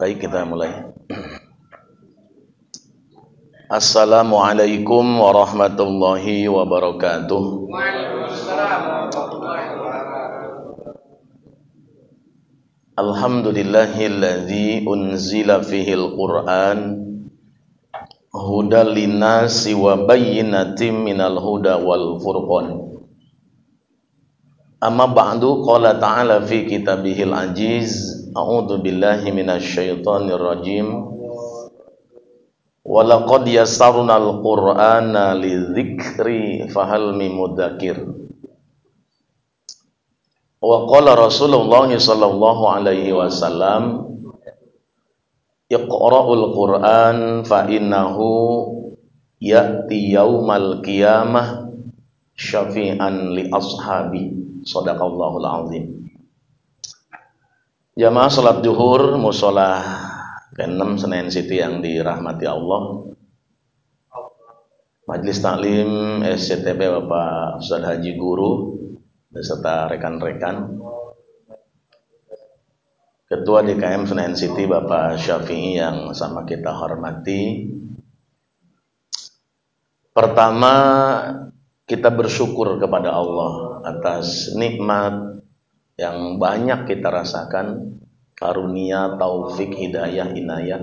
Baik, kita mulai. Assalamualaikum warahmatullahi wabarakatuh. Waalaikumsalam warahmatullahi wabarakatuh. Alhamdulillahilladzi unzila fihil Qur'an hudal linnasi wa bayyinatin minal huda wal furqan. Amma ba'du, qala ta'ala fi kitabihil aziz, a'udzu billahi minasyaitonir rajim. Walaqad yassarnal Qur'ana lidzikri fahal min mudzakir. Wa qala Rasulullah sallallahu alaihi wasallam, Iqra'ul Qur'an fa innahu ya'ti yaumal qiyamah syafi'an li ashabi. Shadaqallahul azim. Jamaah salat zuhur mushola ke-6 Senen City yang dirahmati Allah. Majelis Taklim SCTP Bapak Ustadz Haji Guru beserta rekan-rekan. Ketua DKM Senen City Bapak Syafi'i yang sama kita hormati. Pertama, kita bersyukur kepada Allah atas nikmat yang banyak kita rasakan, karunia, taufik, hidayah, inayah.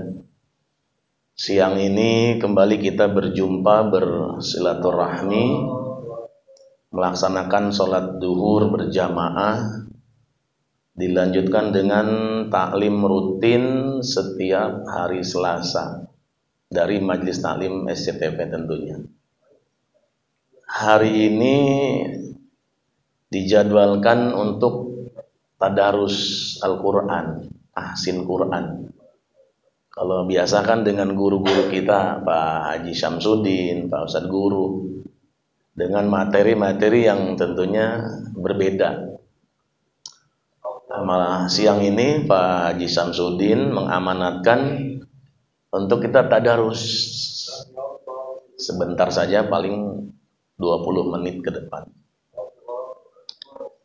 Siang ini kembali kita berjumpa, bersilaturahmi, melaksanakan sholat duhur berjamaah, dilanjutkan dengan taklim rutin setiap hari Selasa dari Majelis Taklim SCTP tentunya. Hari ini dijadwalkan untuk tadarus Al-Quran, tahsin Quran. Kalau biasa kan dengan guru-guru kita, Pak Haji Syamsuddin, Pak Ustadz Guru, dengan materi-materi yang tentunya berbeda. Malah siang ini Pak Haji Syamsuddin mengamanatkan untuk kita tadarus sebentar saja, paling 20 menit ke depan.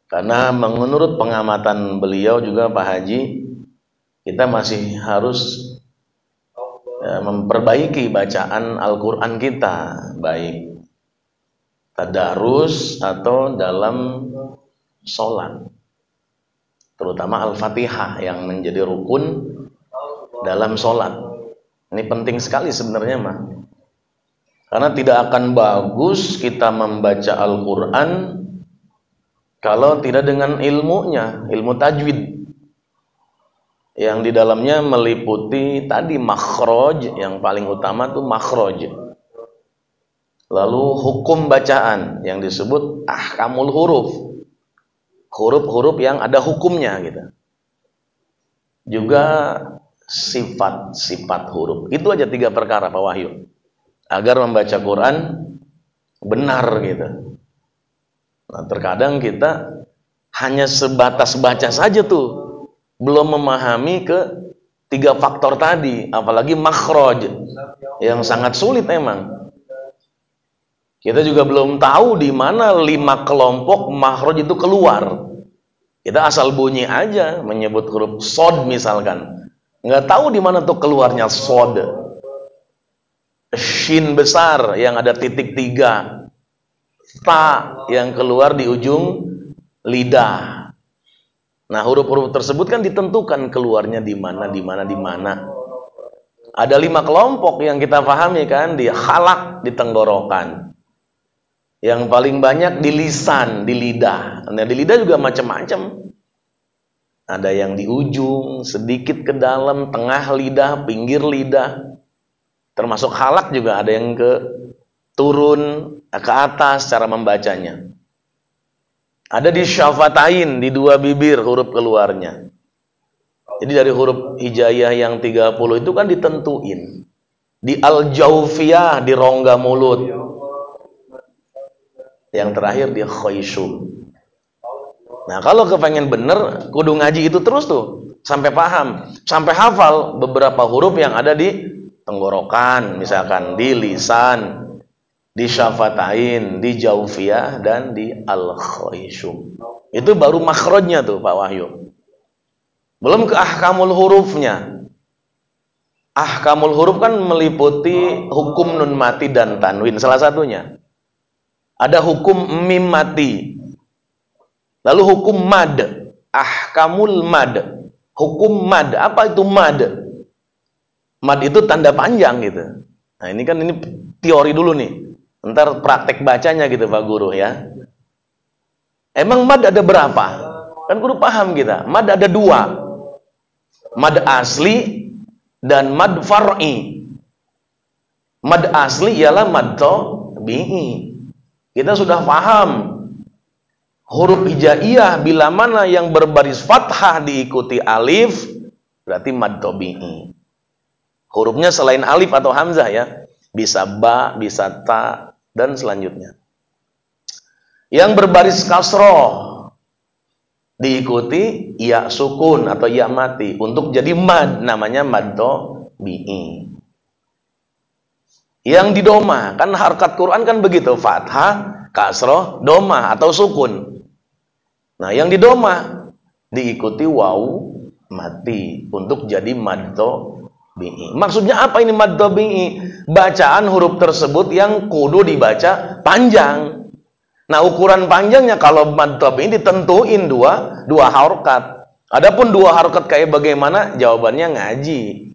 Karena menurut pengamatan beliau juga Pak Haji, kita masih harus memperbaiki bacaan Al-Quran kita, baik tadarus atau dalam sholat, terutama Al-Fatihah yang menjadi rukun dalam sholat. Ini penting sekali sebenarnya mah, karena tidak akan bagus kita membaca Al-Quran kalau tidak dengan ilmunya, ilmu tajwid yang di dalamnya meliputi tadi makhraj, yang paling utama tuh makhraj. Lalu hukum bacaan yang disebut ahkamul huruf, huruf-huruf yang ada hukumnya gitu. Juga sifat-sifat huruf. Itu aja 3 perkara Pak Wahyu, agar membaca Quran benar gitu. Nah, terkadang kita hanya sebatas baca saja tuh, belum memahami ke 3 faktor tadi, apalagi makhraj yang sangat sulit emang. Kita juga belum tahu di mana 5 kelompok makhraj itu keluar. Kita asal bunyi aja menyebut huruf shad misalkan, nggak tahu di mana tuh keluarnya shad. Shin besar yang ada titik 3, ta yang keluar di ujung lidah. Nah, huruf-huruf tersebut kan ditentukan keluarnya di mana, di mana, di mana. Ada 5 kelompok yang kita pahami kan, di halak, di tenggorokan. Yang paling banyak di lisan, di lidah. Nah, di lidah juga macam-macam. Ada yang di ujung, sedikit ke dalam, tengah lidah, pinggir lidah. Termasuk halak juga ada yang ke turun, ke atas cara membacanya. Ada di syafatain, di 2 bibir huruf keluarnya. Jadi dari huruf hijaiyah yang 30 itu kan ditentuin. Di al-jawfiyah, di rongga mulut. Yang terakhir di khayshum. Nah, kalau kepengen bener, kudu ngaji itu terus tuh, sampai paham, sampai hafal beberapa huruf yang ada di tenggorokan, misalkan di lisan, di syafatain, di jaufiyah, dan di al-khayshum. Itu baru makhrajnya tuh Pak Wahyu. Belum ke ahkamul hurufnya. Ahkamul huruf kan meliputi hukum nun mati dan tanwin. Salah satunya ada hukum mim mati, lalu hukum mad, ahkamul mad, hukum mad. Apa itu mad? Mad itu tanda panjang gitu. Nah ini kan ini teori dulu nih, ntar praktek bacanya gitu Pak Guru ya. Emang mad ada berapa? Kan guru paham kita, mad ada dua, mad asli dan mad far'i. Mad asli ialah mad tabi'i. Kita sudah paham huruf hijaiyah bila mana yang berbaris fathah diikuti alif berarti mad tabi'i. Hurufnya selain alif atau hamzah ya, bisa ba, bisa ta dan selanjutnya. Yang berbaris kasroh diikuti ya sukun atau ya mati untuk jadi mad, namanya mad tabi'i. Yang didoma, kan harkat Quran kan begitu, fathah, kasroh, doma atau sukun. Nah, yang didoma diikuti waw mati untuk jadi mad tabi'i. Maksudnya apa ini mad tabi'i? Bacaan huruf tersebut yang kudu dibaca panjang. Nah, ukuran panjangnya kalau mad tabi'i ditentuin dua harokat. Adapun dua harokat kayak bagaimana? Jawabannya ngaji.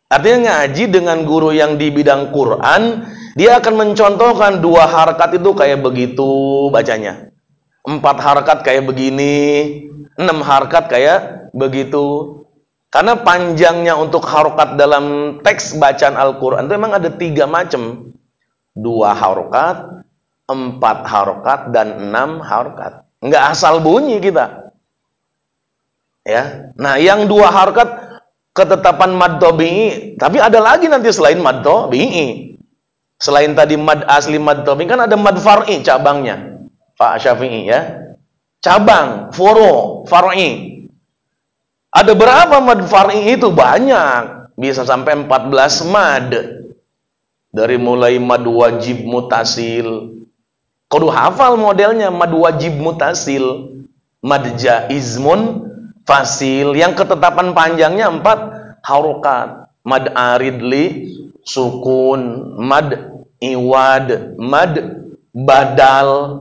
Artinya ngaji dengan guru yang di bidang Quran, dia akan mencontohkan dua harokat itu kayak begitu bacanya. 4 harokat kayak begini, 6 harokat kayak begitu. Karena panjangnya untuk harokat dalam teks bacaan Al-Quran itu memang ada 3 macam. 2 harokat, 4 harokat, dan 6 harokat. Nggak asal bunyi kita. Ya, nah yang 2 harokat ketetapan mad tabi'i, tapi ada lagi nanti selain mad tabi'i. Selain tadi mad asli mad tabi'i kan ada mad far'i cabangnya. Pak Syafi'i ya. Cabang, furu, far'i. Ada berapa mad far'i itu? Banyak. Bisa sampai 14 mad. Dari mulai mad wajib mutasil. Kudu hafal modelnya mad wajib mutasil, mad jaizmun fasil, yang ketetapan panjangnya 4 harokat. Mad aridli sukun, mad iwad, mad badal,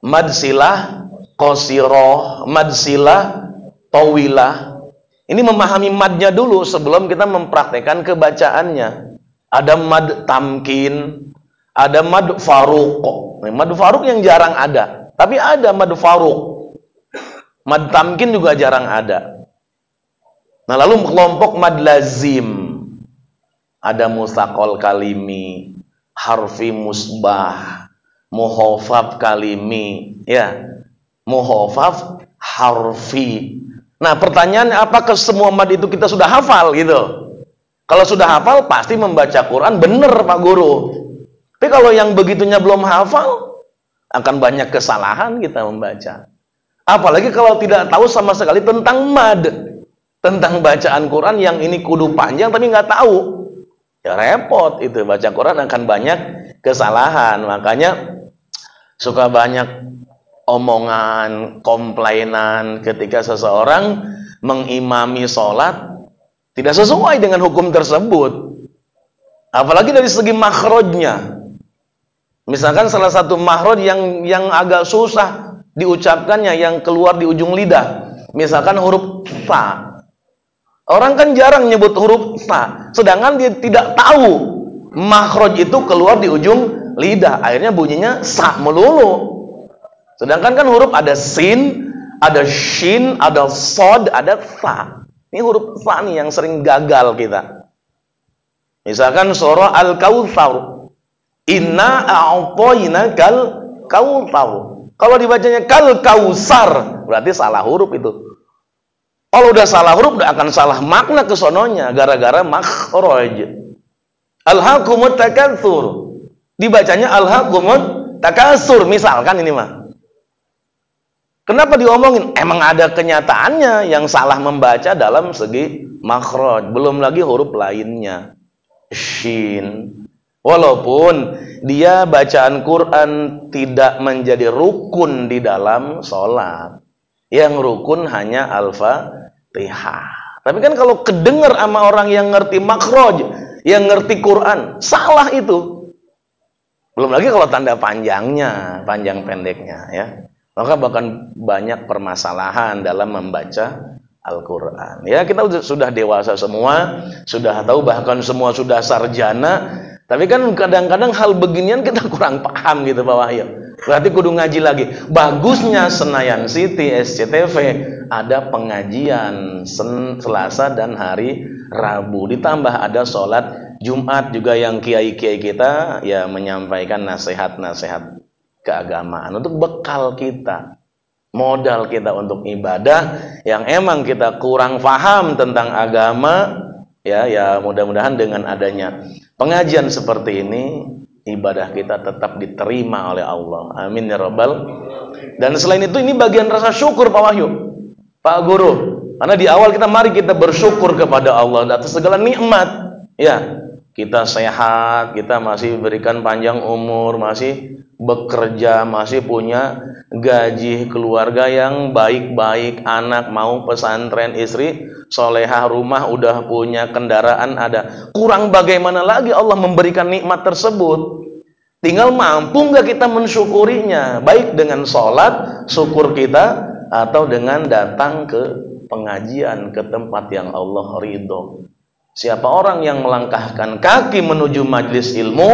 mad silah qasiroh, mad silah tawilah. Ini memahami madnya dulu sebelum kita mempraktekkan kebacaannya. Ada mad tamkin, ada mad faruq. Mad faruq yang jarang ada, tapi ada mad faruq. Mad tamkin juga jarang ada. Nah, lalu kelompok mad lazim. Ada mustaqol kalimi, harfi musbah, muhafaf kalimi, ya. Muhafaf harfi. Nah, pertanyaannya apakah semua mad itu kita sudah hafal gitu? Kalau sudah hafal pasti membaca Quran bener Pak Guru. Tapi kalau yang begitunya belum hafal, akan banyak kesalahan kita membaca. Apalagi kalau tidak tahu sama sekali tentang mad, tentang bacaan Quran yang ini kudu panjang tapi nggak tahu, ya repot itu, baca Quran akan banyak kesalahan. Makanya suka banyak omongan, komplainan ketika seseorang mengimami sholat tidak sesuai dengan hukum tersebut. Apalagi dari segi makhrajnya. Misalkan salah satu makhraj yang agak susah diucapkannya, yang keluar di ujung lidah, misalkan huruf ta. Orang kan jarang nyebut huruf ta, sedangkan dia tidak tahu makhraj itu keluar di ujung lidah, akhirnya bunyinya sa melulu. Sedangkan kan huruf ada sin, ada shin, ada sod, ada ta. Ini huruf ta nih yang sering gagal kita. Misalkan surah Al-Kautsar, inna a'tayna kal kautsar. Kalau dibacanya kal kausar, berarti salah huruf itu. Kalau udah salah huruf, udah akan salah makna kesononya, gara-gara makhraj. Alhaqumut takatsur, dibacanya alhaqumut takatsur, misalkan ini mah. Kenapa diomongin? Emang ada kenyataannya yang salah membaca dalam segi makhraj, belum lagi huruf lainnya. Shin. Walaupun dia bacaan Quran tidak menjadi rukun di dalam sholat, yang rukun hanya Al-Fatihah. Tapi kan kalau kedengar sama orang yang ngerti makroj, yang ngerti Quran, salah itu. Belum lagi kalau tanda panjangnya, panjang pendeknya ya. Maka bahkan banyak permasalahan dalam membaca Al-Quran. Ya, kita sudah dewasa semua, sudah tahu, bahkan semua sudah sarjana. Tapi kan kadang-kadang hal beginian kita kurang paham gitu Pak Wahyu. Berarti kudu ngaji lagi. Bagusnya Senayan City, SCTV ada pengajian Selasa dan hari Rabu. Ditambah ada sholat Jumat juga yang kiai-kiai kita ya menyampaikan nasihat-nasihat keagamaan untuk bekal kita, modal kita untuk ibadah yang emang kita kurang paham tentang agama. Ya mudah-mudahan dengan adanya pengajian seperti ini ibadah kita tetap diterima oleh Allah. Amin ya rabbal. Dan selain itu ini bagian rasa syukur Pak Wahyu, Pak Guru. Karena di awal mari kita bersyukur kepada Allah atas segala nikmat. Ya, kita sehat, kita masih diberikan panjang umur, masih bekerja, masih punya gaji, keluarga yang baik-baik, anak mau pesantren, istri solehah, rumah udah punya, kendaraan ada. Kurang bagaimana lagi Allah memberikan nikmat tersebut. Tinggal mampu nggak kita mensyukurinya, baik dengan sholat, syukur kita, atau dengan datang ke pengajian, ke tempat yang Allah ridho. Siapa orang yang melangkahkan kaki menuju majlis ilmu,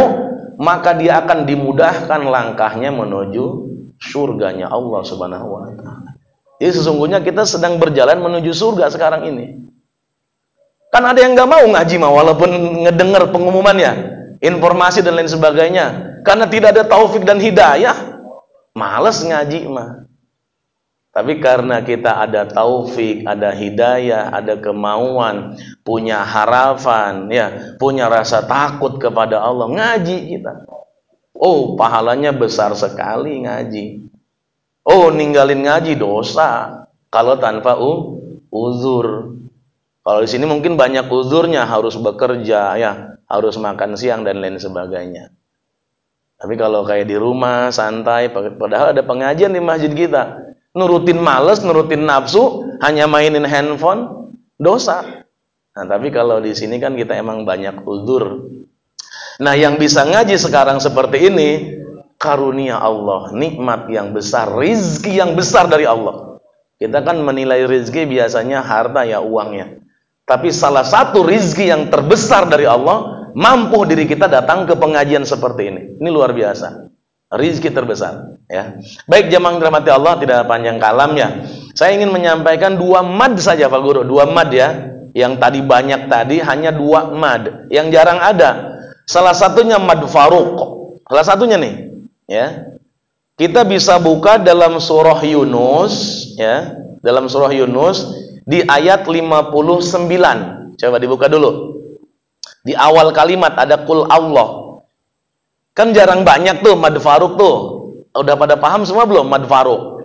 maka dia akan dimudahkan langkahnya menuju surganya Allah Subhanahu wa ta'ala. Jadi sesungguhnya kita sedang berjalan menuju surga sekarang ini. Kan ada yang nggak mau ngaji mah walaupun ngedengar pengumumannya, informasi dan lain sebagainya. Karena tidak ada taufik dan hidayah, males ngaji mah. Tapi karena kita ada taufik, ada hidayah, ada kemauan, punya harapan, ya, punya rasa takut kepada Allah, ngaji kita. Oh, pahalanya besar sekali ngaji. Oh, ninggalin ngaji dosa kalau tanpa uzur. Kalau di sini mungkin banyak uzurnya, harus bekerja, ya, harus makan siang dan lain sebagainya. Tapi kalau kayak di rumah santai, padahal ada pengajian di masjid kita. Nurutin males, nurutin nafsu, hanya mainin handphone, dosa. Nah, tapi kalau di sini kan kita emang banyak uzur. Nah, yang bisa ngaji sekarang seperti ini, karunia Allah, nikmat yang besar, rizki yang besar dari Allah. Kita kan menilai rizki biasanya harta ya, uangnya. Tapi salah satu rizki yang terbesar dari Allah, mampu diri kita datang ke pengajian seperti ini. Ini luar biasa. Rizki terbesar, ya. Baik jamaah dirahmati Allah, tidak panjang kalam ya. Saya ingin menyampaikan 2 mad saja Pak Guru, 2 mad ya. Yang tadi banyak tadi hanya 2 mad, yang jarang ada. Salah satunya mad faruq. Salah satunya nih, ya. Kita bisa buka dalam surah Yunus, ya. Dalam surah Yunus di ayat 59. Coba dibuka dulu. Di awal kalimat ada kul Allah. Kan jarang banyak tuh mad faruq tuh. Udah pada paham semua belum mad faruq?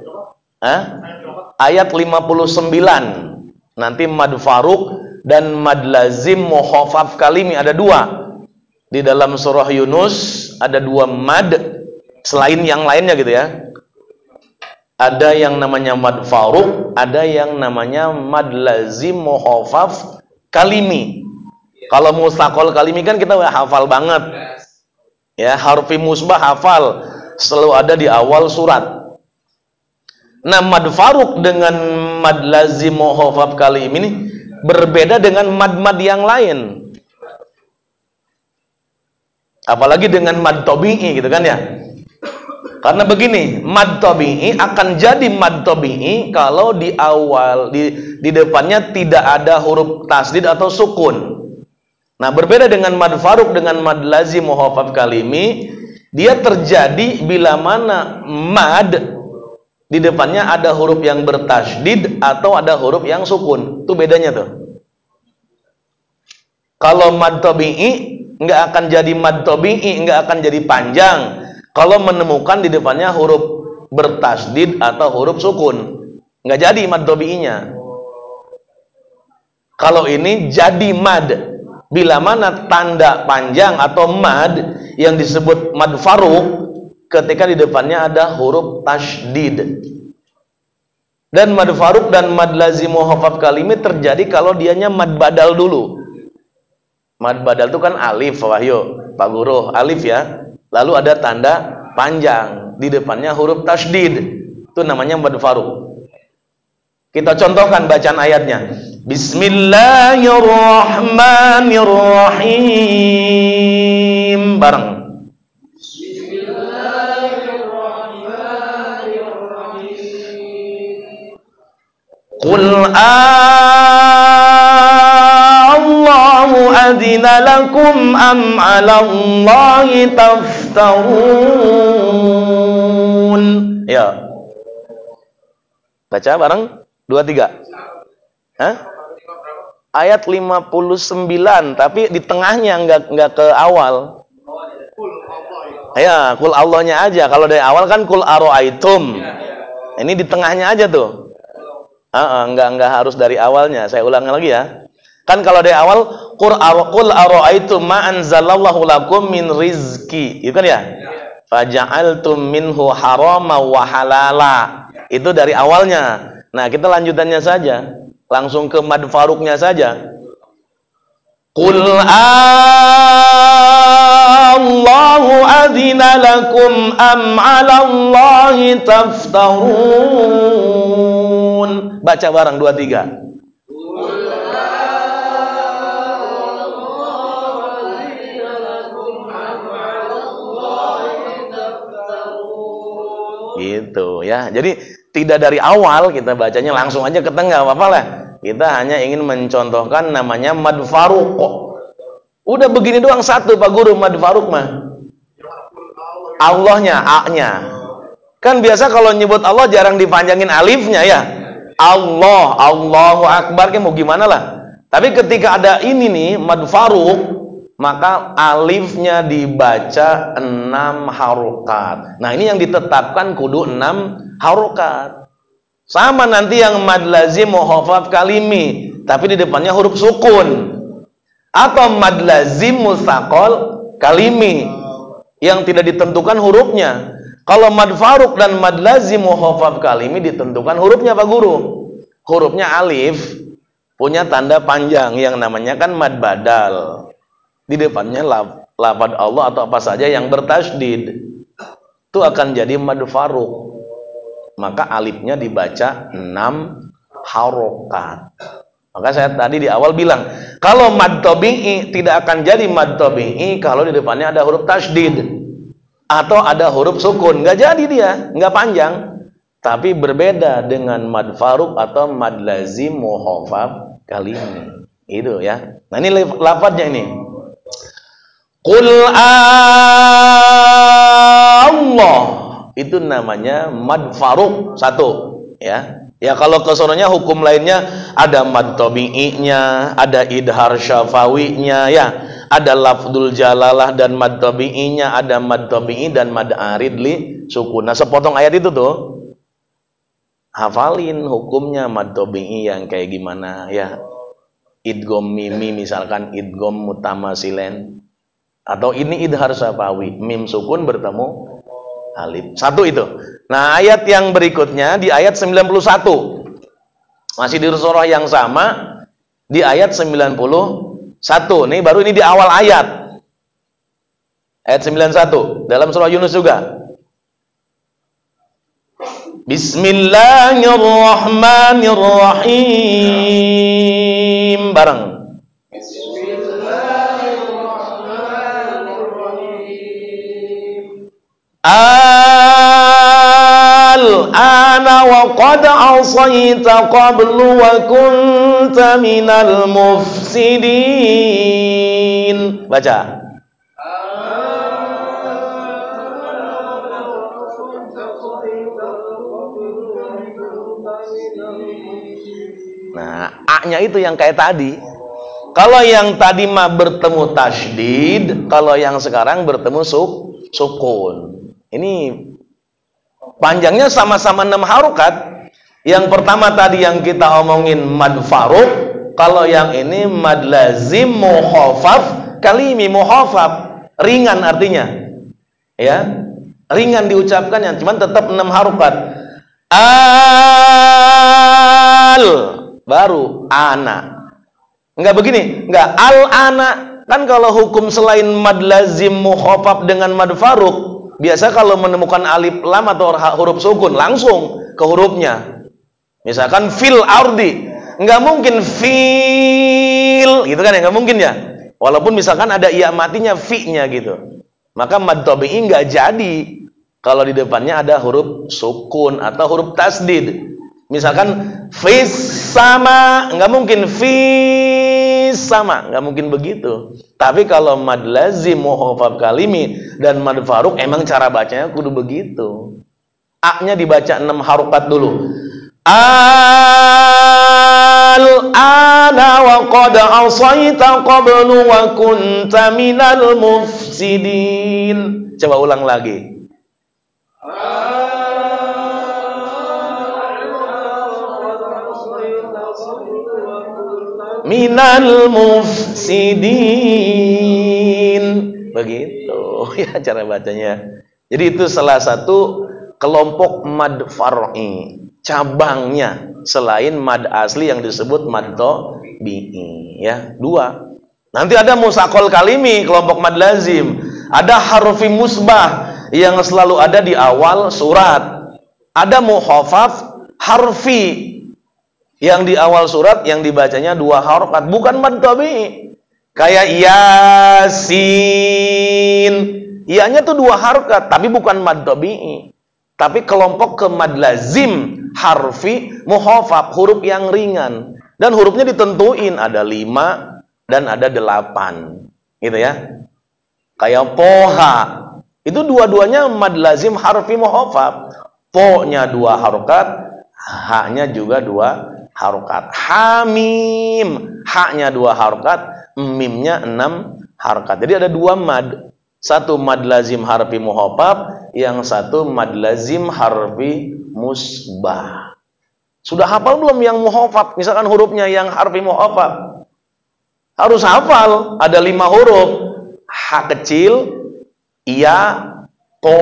Ayat 59. Nanti mad faruq dan mad lazim mukhafaf kalimi ada 2. Di dalam surah Yunus ada 2 mad selain yang lainnya gitu ya. Ada yang namanya mad faruq, ada yang namanya mad lazim mukhafaf kalimi. Kalau mustaqol kalimi kan kita hafal banget. Ya, harfi musbah hafal, selalu ada di awal surat. Nah, mad faruq dengan mad lazim mukhafaf kalim ini berbeda dengan mad-mad yang lain. Apalagi dengan mad tabi'i gitu kan ya. Karena begini, mad tabi'i akan jadi mad tabi'i kalau di awal di depannya tidak ada huruf tasdid atau sukun. Nah, berbeda dengan mad faruq dengan mad lazim mukhafaf kalimi, dia terjadi bila mana mad di depannya ada huruf yang bertasydid atau ada huruf yang sukun. Itu bedanya tuh. Kalau mad tabi'i nggak akan jadi mad tabi'i, nggak akan jadi panjang kalau menemukan di depannya huruf bertasydid atau huruf sukun. Nggak jadi mad tabi'inya. Kalau ini jadi mad bila mana tanda panjang atau mad yang disebut mad faruq ketika di depannya ada huruf tasydid. Dan mad faruk dan mad lazim muhafaf kalimi terjadi kalau dianya mad badal dulu. Mad badal itu kan alif, wahyu, Pak Guru, alif ya. Lalu ada tanda panjang di depannya huruf tasydid. Itu namanya mad faruk. Kita contohkan bacaan ayatnya. Bismillahirrahmanirrahim. Bareng. Qul Allahu adina lakum am 'ala Allahi taftarun. Ya. Baca bareng 2 3. Hah? Ayat 59, tapi di tengahnya enggak ke awal. Ya, kul Allahnya aja. Kalau dari awal kan kul aro'aitum. Ini di tengahnya aja tuh. Enggak harus dari awalnya. Saya ulang lagi ya. Kan kalau dari awal qul aro'aitum ma anzalallahu lakum min rizki, itu kan ya? Faja'altum minhu harama wa halala. Itu dari awalnya. Nah, kita lanjutannya saja. Langsung ke mad faruknya saja. Qul Allahu adina lakum am 'ala Allahi taftarun. Baca bareng 2 3. Gitu ya. Jadi tidak dari awal kita bacanya, langsung aja ke tengah, apa-apa lah. Kita hanya ingin mencontohkan namanya mad faruk. Udah begini doang satu Pak Guru, mad faruk mah. Allahnya, A-nya. Kan biasa kalau nyebut Allah jarang dipanjangin alifnya ya. Allah, Allahu Akbar, kan mau gimana lah. Tapi ketika ada ini nih, mad faruk, maka alifnya dibaca 6 harokat. Nah, ini yang ditetapkan kudu 6 harokat. Sama nanti yang mad lazim muhafaf kalimi, tapi di depannya huruf sukun. Atau mad lazim mutsaqal kalimi, yang tidak ditentukan hurufnya. Kalau mad faruk dan mad lazim muhafaf kalimi ditentukan hurufnya Pak Guru. Hurufnya alif, punya tanda panjang yang namanya kan mad badal. Di depannya lafaz Allah atau apa saja yang bertasydid, itu akan jadi mad faruk. Maka alifnya dibaca 6 harokat. Maka saya tadi di awal bilang, kalau mad tabi'i tidak akan jadi mad tabi'i kalau di depannya ada huruf tasydid atau ada huruf sukun. Nggak jadi dia, nggak panjang. Tapi berbeda dengan mad faruk atau mad lazim muhafaf kalimi. Itu ya. Nah, ini lafadznya ini. Qul Allah, itu namanya mad faruk satu ya. Ya, kalau kesononya hukum lainnya ada mad tabi'inya, ada idhar syafawinya ya, ada lafdul jalalah dan mad tabi'inya, ada mad tabi'i dan mad arid li sukun. Nah, sepotong ayat itu tuh hafalin hukumnya mad tabi'i yang kayak gimana ya. Idgham mimi misalkan idgham mutamasilen, atau ini idhar syafawi, mim sukun bertemu alif. Satu itu. Nah, ayat yang berikutnya di ayat 91. Masih di surah yang sama, di ayat 91. Nih baru ini di awal ayat. Ayat 91 dalam surah Yunus juga. Bismillahirrahmanirrahim. Bareng. Al-ana wa qad asayta qablu wa kunta minal mufsidin. Baca. Nah, A-nya itu yang kayak tadi. Kalau yang tadi mah bertemu tasydid, kalau yang sekarang bertemu sukun. Ini panjangnya sama-sama 6 harokat. Yang pertama tadi yang kita omongin mad faruk, kalau yang ini mad lazim muhafaf kalimi, muhafaf ringan artinya ya, ringan diucapkannya, cuman tetap 6 harokat. Al baru ana. Enggak begini, enggak al-ana. Kan kalau hukum selain mad lazim mukhafaf dengan mad faruk, biasa kalau menemukan alif lam atau huruf sukun langsung ke hurufnya. Misalkan fil ardi, enggak mungkin fil, gitu kan ya, enggak mungkin ya. Walaupun misalkan ada iya matinya fi-nya gitu. Maka mad tabi'i enggak jadi kalau di depannya ada huruf sukun atau huruf tasdid. Misalkan fis sama, enggak mungkin fis sama, enggak mungkin begitu. Tapi kalau mad lazim mukhafaf kalimi dan mad faruk emang cara bacanya kudu begitu. A-nya dibaca 6 harokat dulu. Al-ana wa qad asaita qablu wa kunta minal mufsidin. Coba ulang lagi. Minal mufsidin. Begitu ya cara bacanya. Jadi itu salah satu kelompok mad far'i, cabangnya selain mad asli yang disebut mad tabi'i ya. Dua. Nanti ada musaqal kalimi, kelompok mad lazim. Ada harfi musbah yang selalu ada di awal surat. Ada mukhafaf harfi yang di awal surat yang dibacanya 2 harokat, bukan mad tabi'i. Kayak Yasin, iya-nya tuh 2 harokat, tapi bukan mad tabi'i. Tapi kelompok ke mad lazim harfi mukhafaf, huruf yang ringan, dan hurufnya ditentuin ada 5 dan ada 8, gitu ya. Kayak poha, itu dua-duanya mad lazim harfi mukhafaf. Po-nya 2 harokat, ha-nya juga 2 harokat. Hamim, ha-nya 2 harokat, mim-nya 6 harokat. Jadi ada 2 mad. Satu mad lazim harfi mukhafaf, yang satu mad lazim harfi musbah. Sudah hafal belum yang mukhafaf? Misalkan hurufnya yang harfi mukhafaf. Harus hafal, ada 5 huruf. Ha kecil, iya, ko,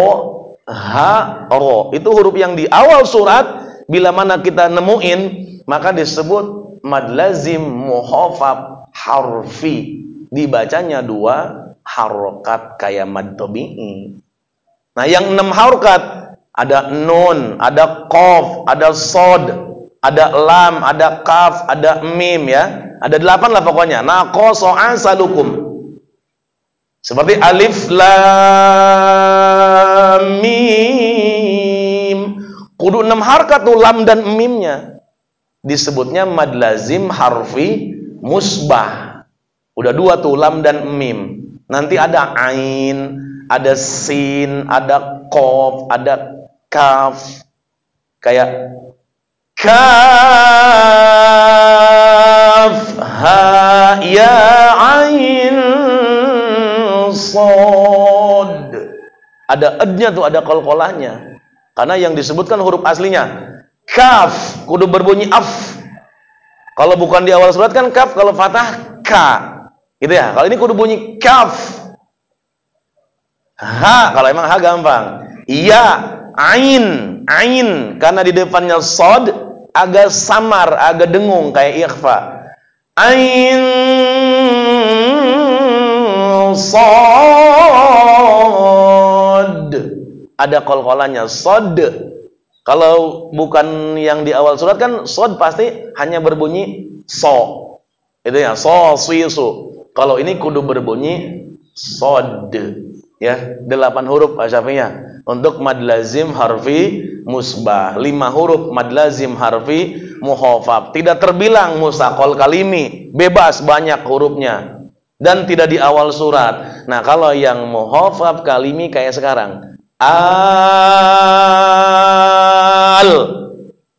ha, ro. Itu huruf yang di awal surat. Bila mana kita nemuin, maka disebut mad lazim mukhafaf harfi. Dibacanya 2 harokat kayak mad tabi'i. Nah, yang 6 harokat ada nun, ada qaf, ada sod, ada lam, ada kaf, ada mim ya. Ada 8 lah pokoknya. Naqasa asalukum. Seperti alif lam mim. Kudu 6 harokat tuh lam dan mimnya. Disebutnya mad lazim harfi musbah. Udah 2 tuh lam dan mim. Nanti ada ain, ada sin, ada qaf, ada kaf. Kayak kaf ha ya ain sod. Ada ed-nya tuh, ada qalqalahnya. Karena yang disebutkan huruf aslinya kaf kudu berbunyi af. Kalau bukan di awal surat kan kaf, kalau fathah ka. Gitu ya. Kalau ini kudu bunyi kaf. Ha, kalau emang ha gampang. Iya, ain, ain. Karena di depannya sod agak samar, agak dengung kayak ikhfa. Ain sod. Ada qalqalahnya sod. Kalau bukan yang di awal surat kan sod pasti hanya berbunyi so. Itu ya, so, si, su. Kalau ini kudu berbunyi sod. Ya, 8 huruf Syafi'iyah. Untuk mad lazim harfi musbah. 5 huruf mad lazim harfi mukhafaf. Tidak terbilang musaqal kalimi, bebas banyak hurufnya. Dan tidak di awal surat. Nah, kalau yang mukhafaf kalimi kayak sekarang. Al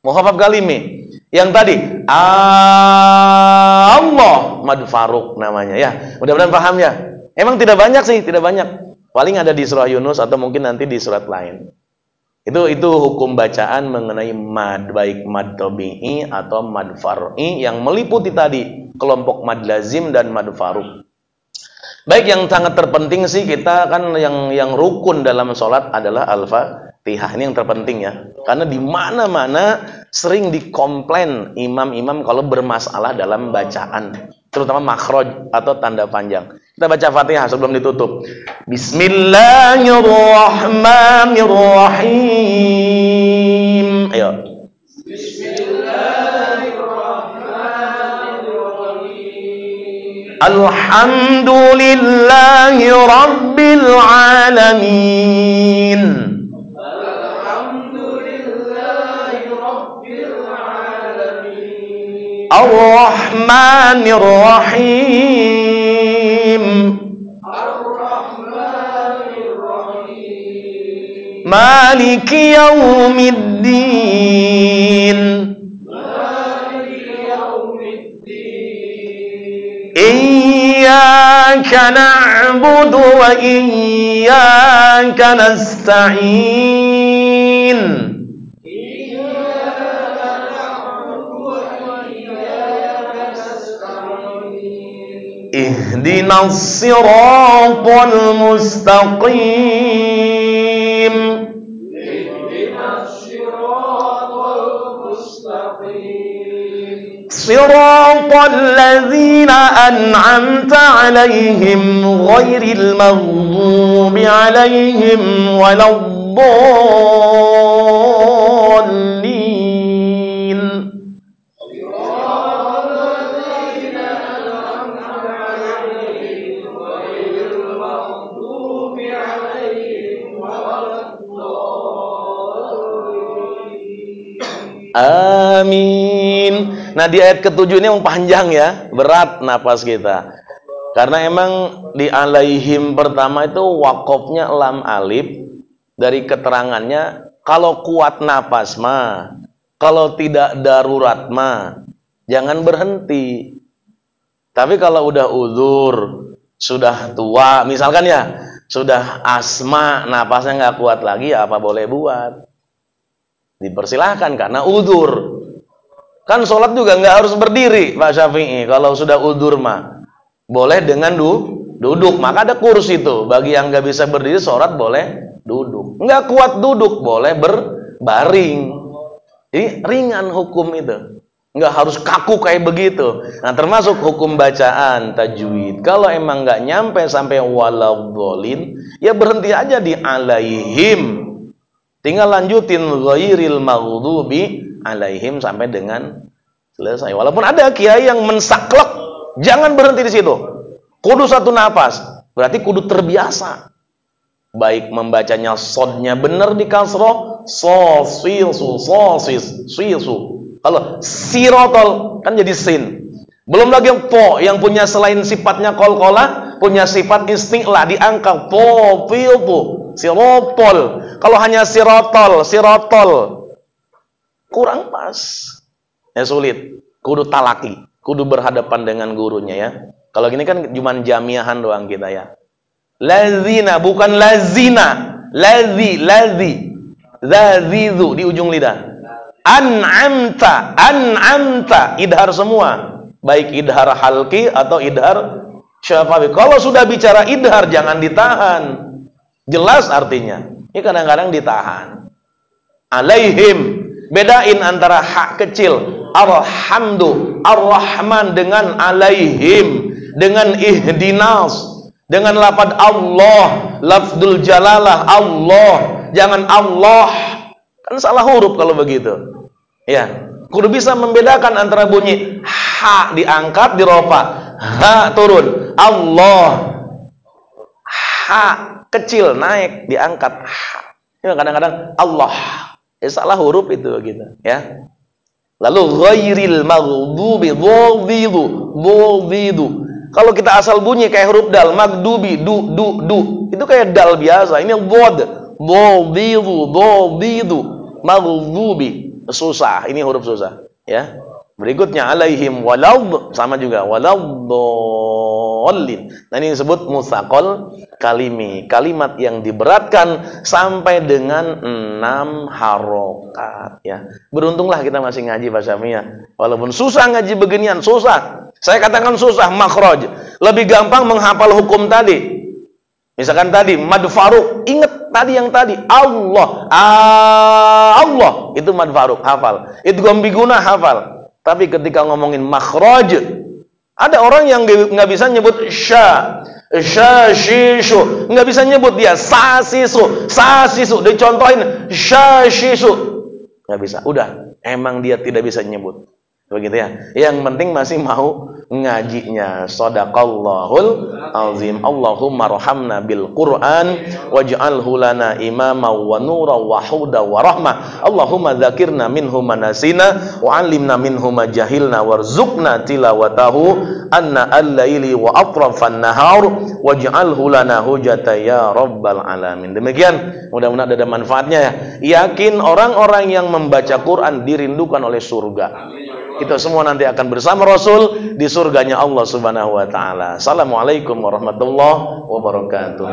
mukhafaf kalimi. Yang tadi Allah mad faruk namanya ya. Mudah-mudahan paham ya. Emang tidak banyak sih, tidak banyak. Paling ada di surah Yunus atau mungkin nanti di surat lain. Itu hukum bacaan mengenai mad, baik mad tabi'i atau mad far'i yang meliputi tadi kelompok mad lazim dan mad faruk. Baik, yang sangat terpenting sih kita kan yang rukun dalam sholat adalah Fatihah ini yang terpenting ya. Karena di mana-mana sering dikomplain imam-imam kalau bermasalah dalam bacaan, terutama makhraj atau tanda panjang. Kita baca Fatihah sebelum ditutup. Bismillahirrahmanirrahim. Ayo. Bismillahirrahmanirrahim. Alhamdulillahi rabbil alamin. Ar-Rahmanir Rahim. Maliki yaumiddin. Iyyaka na'budu wa iyyaka nasta'in. Ihdinas siratal mustaqim. Siratal ladzina an'amta 'alaihim ghairil maghdubi 'alaihim waladdallin. Amin. Nah di ayat ke-7 ini yang panjang ya, berat napas kita. Karena emang di alaihim pertama itu wakofnya lam alif. Dari keterangannya, kalau kuat napas mah, kalau tidak darurat mah, jangan berhenti. Tapi kalau udah uzur, sudah tua, misalkan ya, sudah asma, napasnya nggak kuat lagi, ya apa boleh buat? Dipersilahkan karena udzur. Kan sholat juga nggak harus berdiri, Pak Syafi'i. Kalau sudah udzur mah boleh dengan duduk. Maka ada kursi itu. Bagi yang nggak bisa berdiri sholat boleh duduk. Nggak kuat duduk boleh berbaring. Jadi ringan hukum itu. Nggak harus kaku kayak begitu. Nah termasuk hukum bacaan tajwid. Kalau emang nggak nyampe sampai waladhdallin, ya berhenti aja di alaihim. Tinggal lanjutin ghairil maghdubi alaihim sampai dengan selesai. Walaupun ada kiai yang mensaklek, jangan berhenti di situ. Kudu satu napas. Berarti kudu terbiasa. Baik membacanya sodnya benar di kasroh, sosilsu, sosis, sisu. Kalau sirotol kan jadi sin. Belum lagi yang po yang punya selain sifatnya kolkolah, punya sifat isti'la diangkat po, pilpu, siropol. Kalau hanya sirotol kurang pas. Ya sulit. Kudu talaki, kudu berhadapan dengan gurunya ya. Kalau gini kan cuman jamiahan doang kita ya. Lazina bukan lazina. Lazi. Zazizu di ujung lidah. An'amta idhar semua. Baik idhar halki atau idhar syafawi. Kalau sudah bicara idhar jangan ditahan. Jelas artinya. Ini kadang-kadang ditahan. Alaihim. Bedain antara hak kecil. Alhamdu. Ar-Rahman dengan alaihim. Dengan ihdinas. Dengan lafad Allah. Lafdul jalalah Allah. Jangan Allah. Kan salah huruf kalau begitu. Ya. Kudu bisa membedakan antara bunyi ha diangkat dirofa. Ha turun. Allah. Ha kecil naik diangkat. Ya, kadang-kadang Allah salah huruf itu gitu ya. Lalu ghairil maghdubi dhu. Kalau kita asal bunyi kayak huruf dal, maghdubi du itu kayak dal biasa. Ini dhad dhu maghdubi susah, ini huruf susah ya. Berikutnya alaihim walad sama juga waladdallin. Nah ini disebut mutsaqal kalimi, kalimat yang diberatkan sampai dengan 6 harokat ya. Beruntunglah kita masih ngaji bahasa Mia. Walaupun susah ngaji beginian, susah. Saya katakan susah makhraj. Lebih gampang menghafal hukum tadi. Misalkan tadi mad faruq, ingat tadi yang tadi Allah, Allah itu mad faruq, hafal. Idgham biguna hafal. Tapi ketika ngomongin makhraj, ada orang yang nggak bisa nyebut sya, shishu, nggak bisa nyebut dia sasisu, dicontohin shishu, nggak bisa. Udah, emang dia tidak bisa nyebut. Begitu ya. Yang penting masih mau ngajinya. Shadaqallahul azim. Allahumma rahamna bil Qur'an waj'alhu lana imama wa nura wa huda wa rahmah. Allahumma dzakirna minhu manasina wa 'allimna minhu ma jahilna warzuqna tilawatahu anna al-laili wa atrafan nahar waj'alhu lana hujata ya rabbal alamin. Demikian, mudah-mudahan ada manfaatnya ya. Yakin orang-orang yang membaca Quran dirindukan oleh surga. Kita semua nanti akan bersama Rasul di surganya Allah Subhanahu wa taala. Assalamualaikum warahmatullahi wabarakatuh.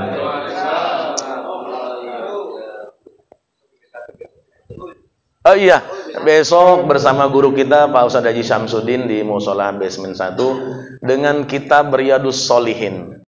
Oh iya, besok bersama guru kita Pak Ustadz Haji Syamsuddin di Mushola Basement 1 dengan kitab Riyadhus Shalihin.